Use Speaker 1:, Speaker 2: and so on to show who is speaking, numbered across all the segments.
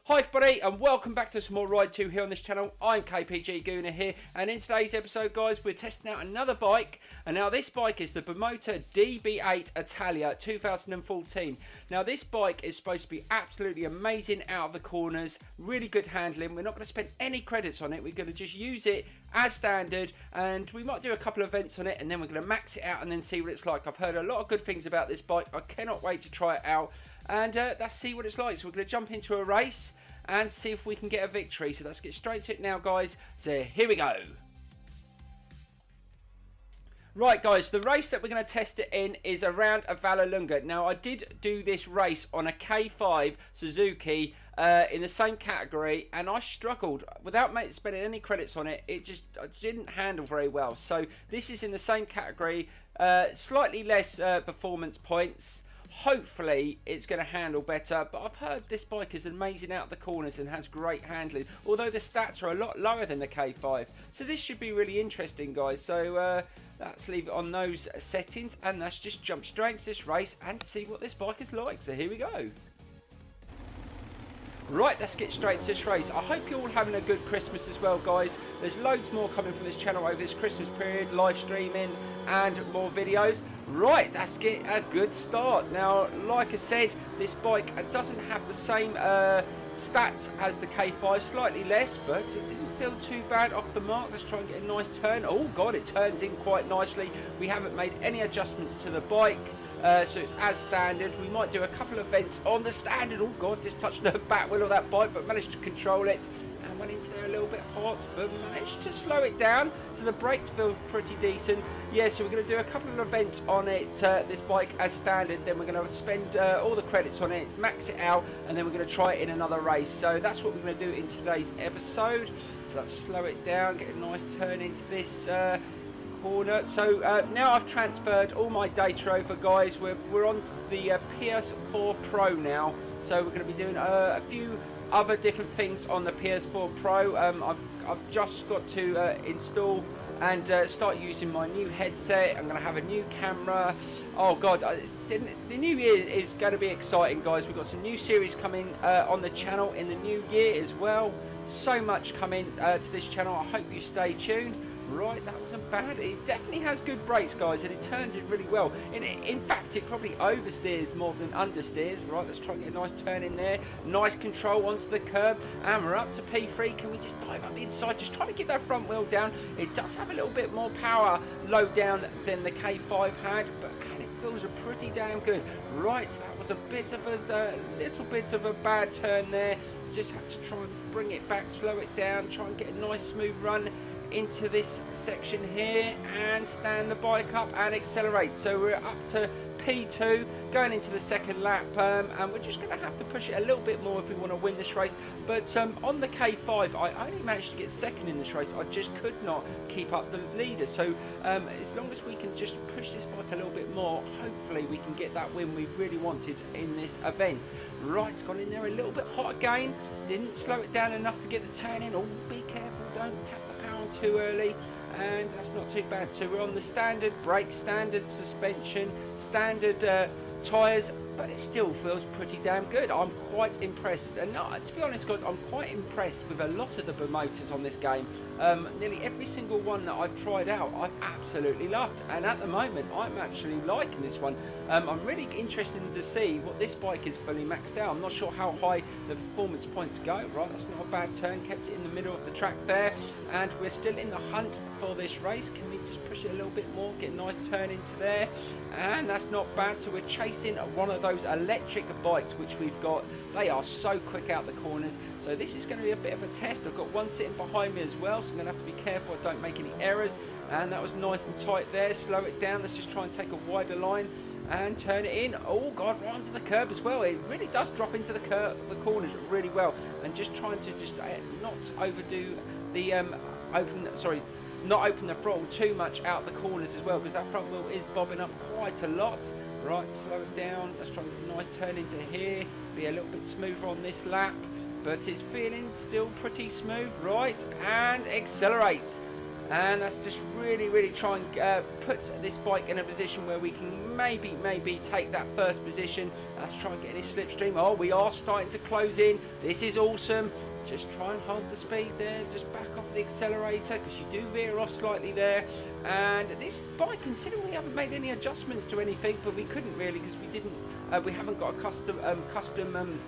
Speaker 1: Hi everybody and welcome back to some more Ride 2 here on this channel. I'm KPG-GOONER here, and in today's episode guys we're testing out another bike, and now this bike is the BIMOTA DB8 ITALIA 2014. Now this bike is supposed to be absolutely amazing out of the corners, really good handling. We're not going to spend any credits on it, we're going to just use it as standard, and we might do a couple of events on it and then we're going to max it out and then see what it's like. I've heard a lot of good things about this bike, I cannot wait to try it out, and let's see what it's like. So we're going to jump into a race and see if we can get a victory. So let's get straight to it now guys, so here we go. Right guys, the race that we're going to test it in is around a Vallelunga. Now I did do this race on a K5 Suzuki in the same category, and I struggled without spending any credits on it. I didn't handle very well. So this is in the same category, slightly less performance points. Hopefully it's going to handle better, but I've heard this bike is amazing out the corners and has great handling, although the stats are a lot lower than the K5. So this should be really interesting guys. So let's leave it on those settings and let's just jump straight into this race and see what this bike is like. So here we go. Right, let's get straight to this race. I hope you're all having a good Christmas as well guys. There's loads more coming from this channel over this Christmas period, live streaming and more videos. Right, let's get a good start. Now, like I said, this bike doesn't have the same stats as the K5, slightly less, but it didn't feel too bad off the mark. Let's try and get a nice turn. Oh god, it turns in quite nicely. We haven't made any adjustments to the bike, so it's as standard. We might do a couple of vents on the standard. Oh god, just touched the back wheel of that bike, but managed to control it and went into there a little bit hot, but managed to slow it down. So the brakes feel pretty decent. Yeah, so we're going to do a couple of events on it, this bike as standard, then we're going to spend all the credits on it, max it out, and then we're going to try it in another race. So that's what we're going to do in today's episode. So let's slow it down, get a nice turn into this corner. So now I've transferred all my data over guys. We're on the PS4 Pro now, so we're going to be doing a few other different things on the PS4 Pro. I've just got to install and start using my new headset. I'm going to have a new camera. Oh god, the new year is going to be exciting guys. We've got some new series coming on the channel in the new year as well. So much coming to this channel. I hope you stay tuned. Right, that wasn't bad. It definitely has good brakes guys, and it turns it really well. In fact, it probably oversteers more than understeers. Right, let's try and get a nice turn in there. Nice control onto the curb, and we're up to P3. Can we just dive up the inside, just trying to get that front wheel down. It does have a little bit more power low down than the K5 had, but it feels pretty damn good. Right, so that was a bit of a little bit of a bad turn there. Just had to try and bring it back, slow it down, try and get a nice smooth run into this section here and stand the bike up and accelerate. So we're up to P2 going into the second lap, and we're just going to have to push it a little bit more if we want to win this race. But on the K5 I only managed to get second in this race. I just could not keep up the leader. So as long as we can just push this bike a little bit more, hopefully we can get that win we really wanted in this event. Right, it's gone in there a little bit hot again, didn't slow it down enough to get the turn in. Oh, be careful, don't tap the power too early, and that's not too bad. So we're on the standard brake, standard suspension, standard tyres, but it still feels pretty damn good. I'm quite impressed, and to be honest guys, I'm quite impressed with a lot of the BIMOTAs on this game. Nearly every single one that I've tried out I've absolutely loved, and at the moment I'm actually liking this one. I'm really interested to see what this bike is fully maxed out. I'm not sure how high the performance points go. Right, that's not a bad turn, kept it in the middle of the track there, and we're still in the hunt for this race. Can we just push it a little bit more, get a nice turn into there, and that's not bad. So we're chasing one of those electric bikes which we've got. They are so quick out the corners, so this is going to be a bit of a test. I've got one sitting behind me as well, so I'm going to have to be careful I don't make any errors. And that was nice and tight there. Slow it down, let's just try and take a wider line and turn it in. Oh god, right onto the curb as well. It really does drop into the corners really well, and just trying to just not overdo the not open the throttle too much out the corners as well, because that front wheel is bobbing up quite a lot. Right, slow it down, let's try and get a nice turn into here, be a little bit smoother on this lap, but it's feeling still pretty smooth. Right, and accelerates. and that's just really try and put this bike in a position where we can maybe take that first position. Let's try and get this slipstream. Oh, we are starting to close in. This is awesome. Just try and hold the speed there, just back off the accelerator because you do veer off slightly there. And this bike, considering we haven't made any adjustments to anything, but we couldn't really because we haven't got a custom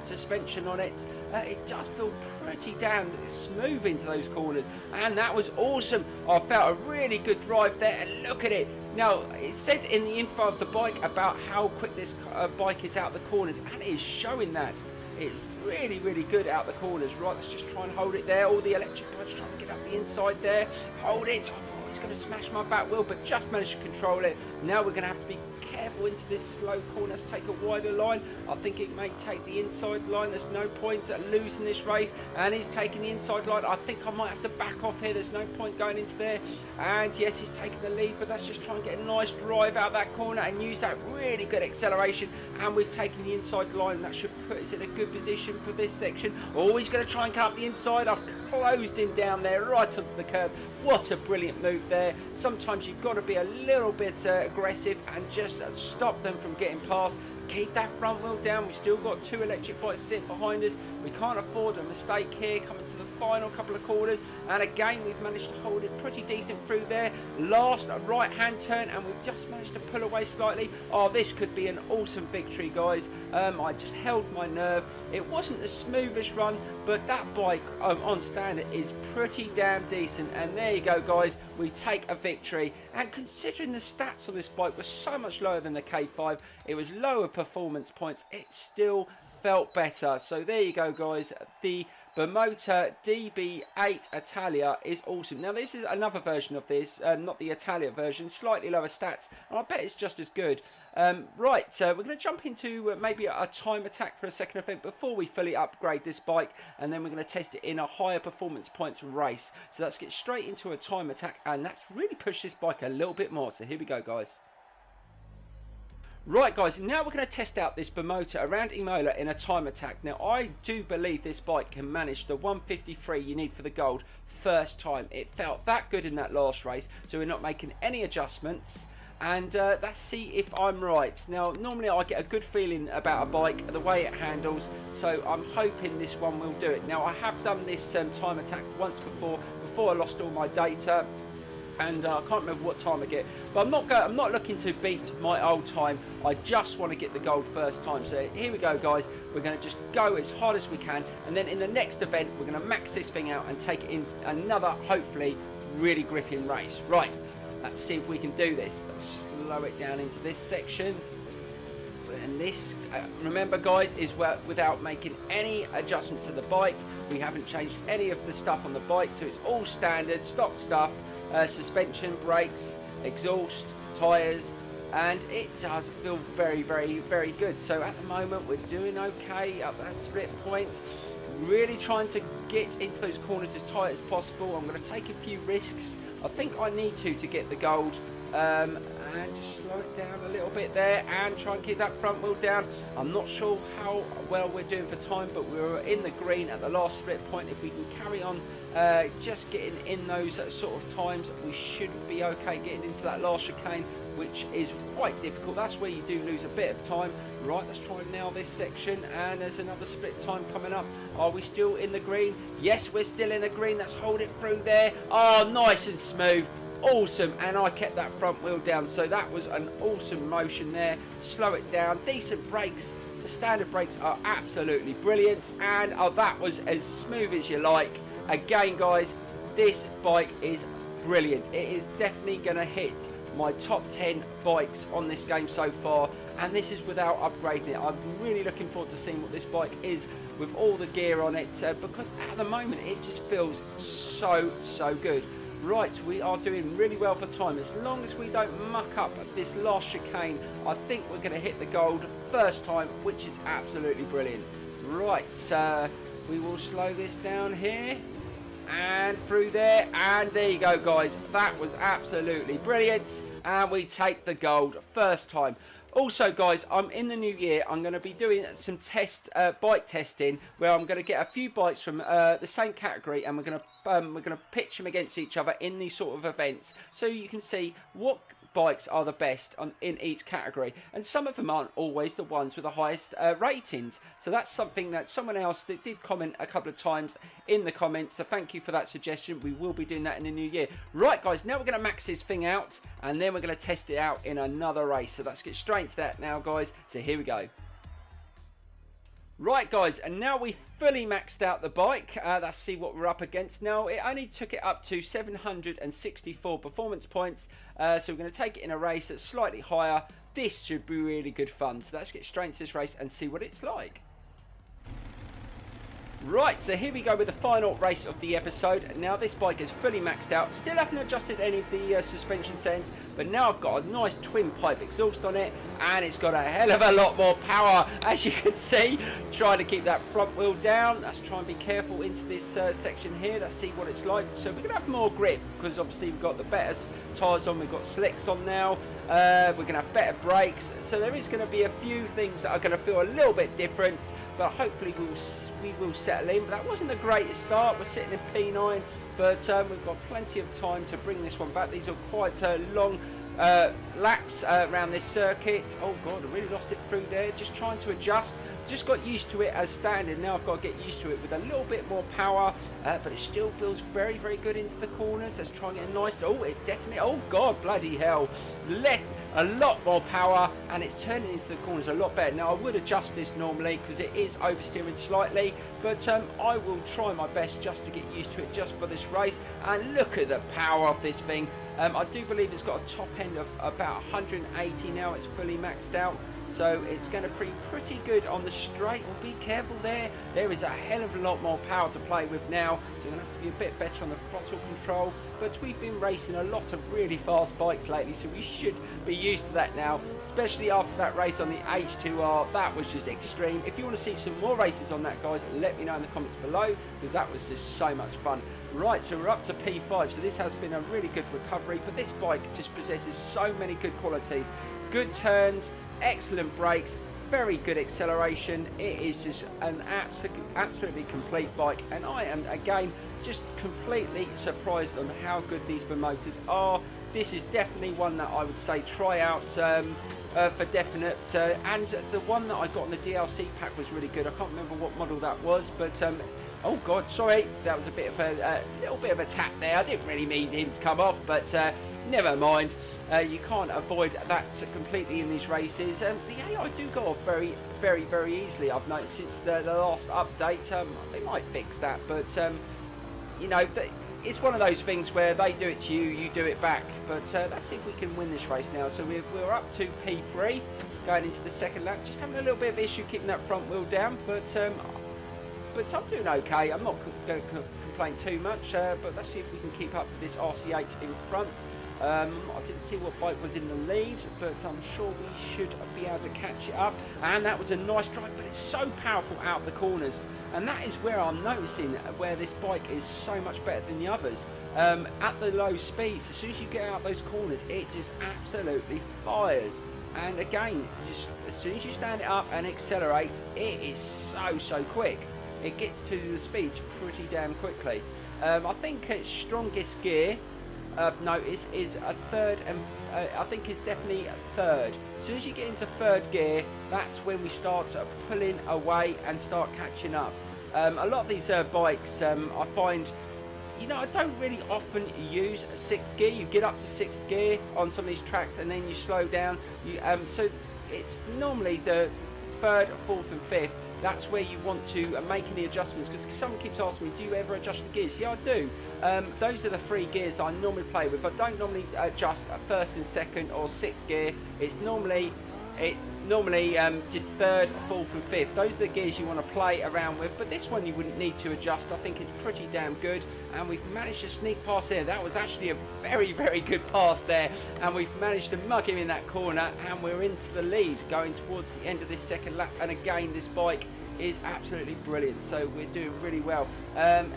Speaker 1: suspension on it. It does feel pretty damn smooth into those corners, and that was awesome. I felt a really good drive there, and look at it. Now, it said in the info of the bike about how quick this bike is out the corners, and it is showing that. It's really good out the corners. Right, let's just try and hold it there. All the electric bikes trying to get up the inside there. Hold it. I thought it's going to smash my back wheel, but just managed to control it. Now we're going to have to be careful into this slow corner. Let's take a wider line. I think it may take the inside line. There's no point at losing this race, and he's taking the inside line. I think I might have to back off here. There's no point going into there. And yes, he's taking the lead, but let's just try and get a nice drive out that corner and use that really good acceleration. And we've taken the inside line, and that should put us in a good position for this section. Oh, he's going to try and cut up the inside. I've closed him down there right onto the curb. What a brilliant move there. Sometimes you've got to be a little bit aggressive and just stop them from getting past. Keep that front wheel down. We've still got two electric bikes sitting behind us. We can't afford a mistake here coming to the final couple of corners. And again, we've managed to hold it pretty decent through there. Last right hand turn, and we've just managed to pull away slightly. Oh, this could be an awesome victory, guys. I just held my nerve. It wasn't the smoothest run, but that bike on standard is pretty damn decent. And there you go, guys. We take a victory. And considering the stats on this bike were so much lower than the K5, it was lower performance points, it still felt better. So there you go, guys. The BIMOTA DB8 ITALIA is awesome. Now this is another version of this, not the Italia version, slightly lower stats, and I bet it's just as good. Right, we're going to jump into maybe a time attack for a second event before we fully upgrade this bike, and then we're going to test it in a higher performance points race. So let's get straight into a time attack, and that's really pushed this bike a little bit more. So here we go, guys. Right, guys, now we're going to test out this BIMOTA around Imola in a time attack. Now, I do believe this bike can manage the 153 you need for the gold first time. It felt that good in that last race, so we're not making any adjustments. And let's see if I'm right. Now, normally I get a good feeling about a bike, the way it handles, so I'm hoping this one will do it. Now, I have done this time attack once before I lost all my data. And I can't remember what time I get, but I'm not looking to beat my old time. I just want to get the gold first time. So here we go, guys. We're going to just go as hard as we can, and then in the next event we're going to max this thing out and take it in another, hopefully, really gripping race. Right, let's see if we can do this. Let's slow it down into this section. And this, remember, guys, is without making any adjustments to the bike. We haven't changed any of the stuff on the bike, so it's all standard stock stuff. Suspension, brakes, exhaust, tyres, and it does feel very good. So at the moment we're doing okay up that split point, really trying to get into those corners as tight as possible. I'm going to take a few risks. I think I need to get the gold, and just slow it down a little bit there and try and keep that front wheel down. I'm not sure how well we're doing for time, but we were in the green at the last split point. If we can carry on just getting in those sort of times, we should be okay getting into that last chicane, which is quite difficult. That's where you do lose a bit of time. Right, let's try and nail this section, and there's another split time coming up. Are we still in the green? Yes, we're still in the green. Let's hold it through there. Oh, nice and smooth. Awesome, and I kept that front wheel down, so that was an awesome motion there. Slow it down, decent brakes. The standard brakes are absolutely brilliant, and that was as smooth as you like. Again, guys, this bike is brilliant. It is definitely going to hit my top 10 bikes on this game so far, and this is without upgrading it. I'm really looking forward to seeing what this bike is with all the gear on it, because at the moment it just feels so good. Right, we are doing really well for time. As long as we don't muck up this last chicane, I think we're going to hit the gold first time, which is absolutely brilliant. Right, we will slow this down here and through there, and there you go, guys. That was absolutely brilliant, and we take the gold first time. Also, guys, I'm in the new year. I'm going to be doing some bike testing, where I'm going to get a few bikes from the same category, and we're going to pitch them against each other in these sort of events, so you can see what bikes are the best in each category, and some of them aren't always the ones with the highest ratings. So that's something that someone else that did comment a couple of times in the comments, so thank you for that suggestion. We will be doing that in the new year. Right, guys, now we're going to max this thing out, and then we're going to test it out in another race. So let's get straight into that now, guys. So here we go. Right, guys, and now we've fully maxed out the bike. Let's see what we're up against. Now, it only took it up to 764 performance points, so we're going to take it in a race that's slightly higher. This should be really good fun, so let's get straight into this race and see what it's like. Right, so here we go with the final race of the episode. Now this bike is fully maxed out. Still haven't adjusted any of the suspension settings, but now I've got a nice twin pipe exhaust on it, and it's got a hell of a lot more power, as you can see. Trying to keep that front wheel down. Let's try and be careful into this section here. Let's see what it's like. So we're going to have more grip, because obviously we've got the better tyres on. We've got slicks on now. We're going to have better brakes. So there is going to be a few things that are going to feel a little bit different, but hopefully we will settle in. But that wasn't the greatest start. We're sitting in P9, but we've got plenty of time to bring this one back. These are quite long laps around this circuit. Oh god, I really lost it through there. Just trying to adjust. Just got used to it as standard. Now I've got to get used to it with a little bit more power, but it still feels very, very good into the corners. Let's try and get a nice. Oh, it definitely. Oh god, bloody hell! Let a lot more power, and it's turning into the corners a lot better. Now I would adjust this normally because it is oversteering slightly, but I will try my best just to get used to it just for this race. And look at the power of this thing. I do believe it's got a top end of about 180 now. It's fully maxed out, so it's going to be pretty good on the straight. Well, be careful there. There is a hell of a lot more power to play with now, so you're going to have to be a bit better on the throttle control. But we've been racing a lot of really fast bikes lately, so we should be used to that now, especially after that race on the H2R. That was just extreme. If you want to see some more races on that, guys, let me know in the comments below, because that was just so much fun. Right, so we're up to P5, so this has been a really good recovery, but this bike just possesses so many good qualities. Good turns, excellent brakes, very good acceleration. It is just an absolutely complete bike, and I am again just completely surprised on how good these BIMOTAs are. This is definitely one that I would say try out for definite, and the one that I got on the DLC pack was really good. I can't remember what model that was, but oh god, sorry, that was a bit of a little bit of a tap there. I didn't really mean him to come off, but never mind. You can't avoid that completely in these races. The AI do go off very, very, very easily. I've noticed since the last update. They might fix that, but you know, it's one of those things where they do it to you, you do it back. But let's see if we can win this race now. So we're up to P3, going into the second lap. Just having a little bit of issue keeping that front wheel down, but I'm doing okay. I'm not going to complain too much, but let's see if we can keep up with this RC8 in front. I didn't see what bike was in the lead, but I'm sure we should be able to catch it up. And that was a nice drive, but it's so powerful out the corners. And that is where I'm noticing where this bike is so much better than the others. At the low speeds, as soon as you get out those corners, it just absolutely fires. And again, just as soon as you stand it up and accelerate, it is so quick. It gets to the speed pretty damn quickly. I think its strongest gear I've noticed is a third, and I think it's definitely a third. As soon as you get into third gear, that's when we start pulling away and start catching up. A lot of these bikes, I find, you know, I don't really often use sixth gear. You get up to sixth gear on some of these tracks, and then you slow down. So it's normally the third, fourth, and fifth. That's where you want to make any adjustments, because someone keeps asking me, do you ever adjust the gears? Yeah, I do. Those are the three gears I normally play with. I don't normally adjust a first and second or sixth gear. It's normally just third, fourth and fifth. Those are the gears you want to play around with, but this one you wouldn't need to adjust. I think it's pretty damn good, and we've managed to sneak past there. That was actually a very, very good pass there, and we've managed to mug him in that corner, and we're into the lead going towards the end of this second lap. And again, this bike is absolutely brilliant, so we're doing really well.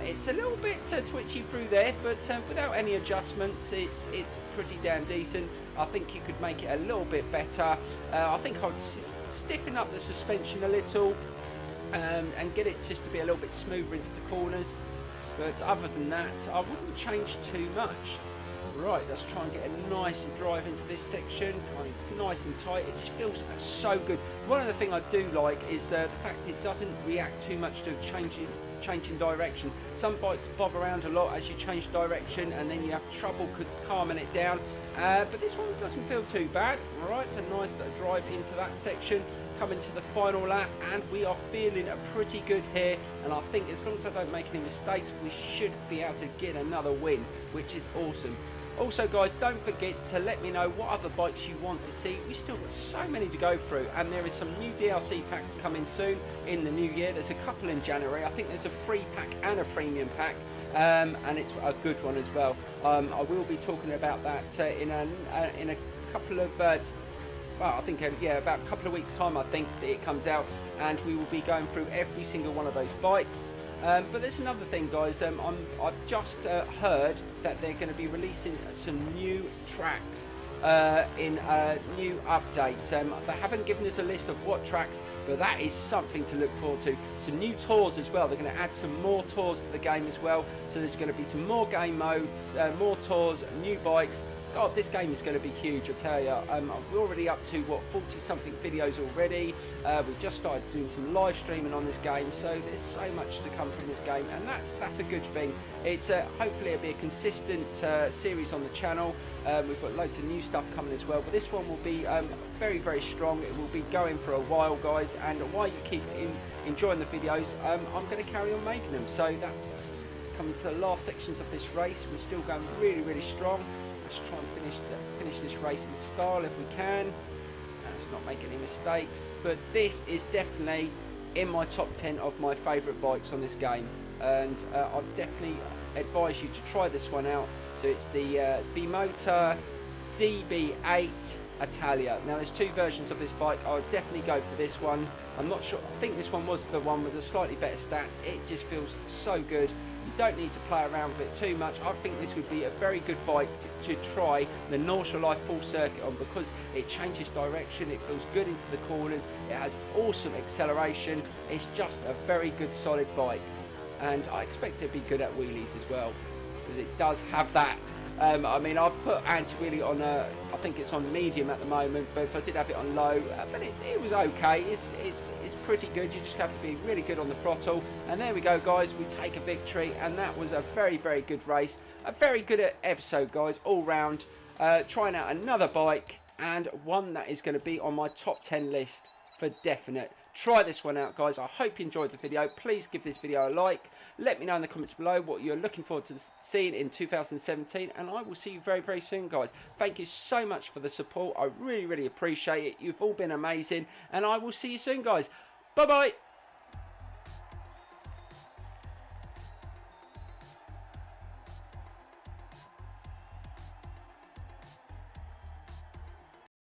Speaker 1: It's a little bit twitchy through there, but without any adjustments, it's pretty damn decent. I think you could make it a little bit better. I think I'd stiffen up the suspension a little and get it just to be a little bit smoother into the corners. But other than that, I wouldn't change too much. Right, let's try and get a nice drive into this section, kind of nice and tight. It just feels so good. One of the things I do like is the fact it doesn't react too much to changing direction. Some bikes bob around a lot as you change direction, and then you have trouble calming it down. But this one doesn't feel too bad. Right, so nice drive into that section. Coming to the final lap, and we are feeling pretty good here, and I think as long as I don't make any mistakes, we should be able to get another win, which is awesome. Also guys, don't forget to let me know what other bikes you want to see. We've still got so many to go through, and there is some new DLC packs coming soon in the new year. There's a couple in January. I think there's a free pack and a premium pack, and it's a good one as well. I will be talking about that in a couple of well, I think about a couple of weeks time I think that it comes out, and we will be going through every single one of those bikes. But there's another thing guys, I've just heard that they're going to be releasing some new tracks in new updates. They haven't given us a list of what tracks, but that is something to look forward to. Some new tours as well. They're going to add some more tours to the game as well, so there's going to be some more game modes, more tours, new bikes. God, this game is going to be huge, I tell you. We're already up to, what, 40-something videos already. We've just started doing some live streaming on this game, so there's so much to come from this game, and that's a good thing. It's hopefully it'll be a consistent series on the channel. We've got loads of new stuff coming as well, but this one will be very, very strong. It will be going for a while, guys, and while you keep enjoying the videos, I'm going to carry on making them. So that's coming to the last sections of this race. We're still going really, really strong. Let's try and finish this race in style if we can. Let's not make any mistakes. But this is definitely in my top 10 of my favourite bikes on this game, and I'd definitely advise you to try this one out. So it's the BIMOTA DB8 ITALIA. Now there's two versions of this bike. I would definitely go for this one. I'm not sure. I think this one was the one with the slightly better stats. It just feels so good. You don't need to play around with it too much. I think this would be a very good bike to try the North Shore Life full circuit on, because it changes direction, it feels good into the corners, it has awesome acceleration. It's just a very good solid bike, and I expect it to be good at wheelies as well, because it does have that. I mean, I've put anti-wheelie on I think it's on medium at the moment, but I did have it on low, but it was okay. It's pretty good. You just have to be really good on the throttle. And there we go, guys, we take a victory, and that was a very, very good race, a very good episode, guys, all round. Trying out another bike, and one that is going to be on my top 10 list for definite. Try this one out, guys. I hope you enjoyed the video. Please give this video a like. Let me know in the comments below what you're looking forward to seeing in 2017, and I will see you very, very soon, guys. Thank you so much for the support. I really, really appreciate it. You've all been amazing, and I will see you soon, guys. Bye-bye.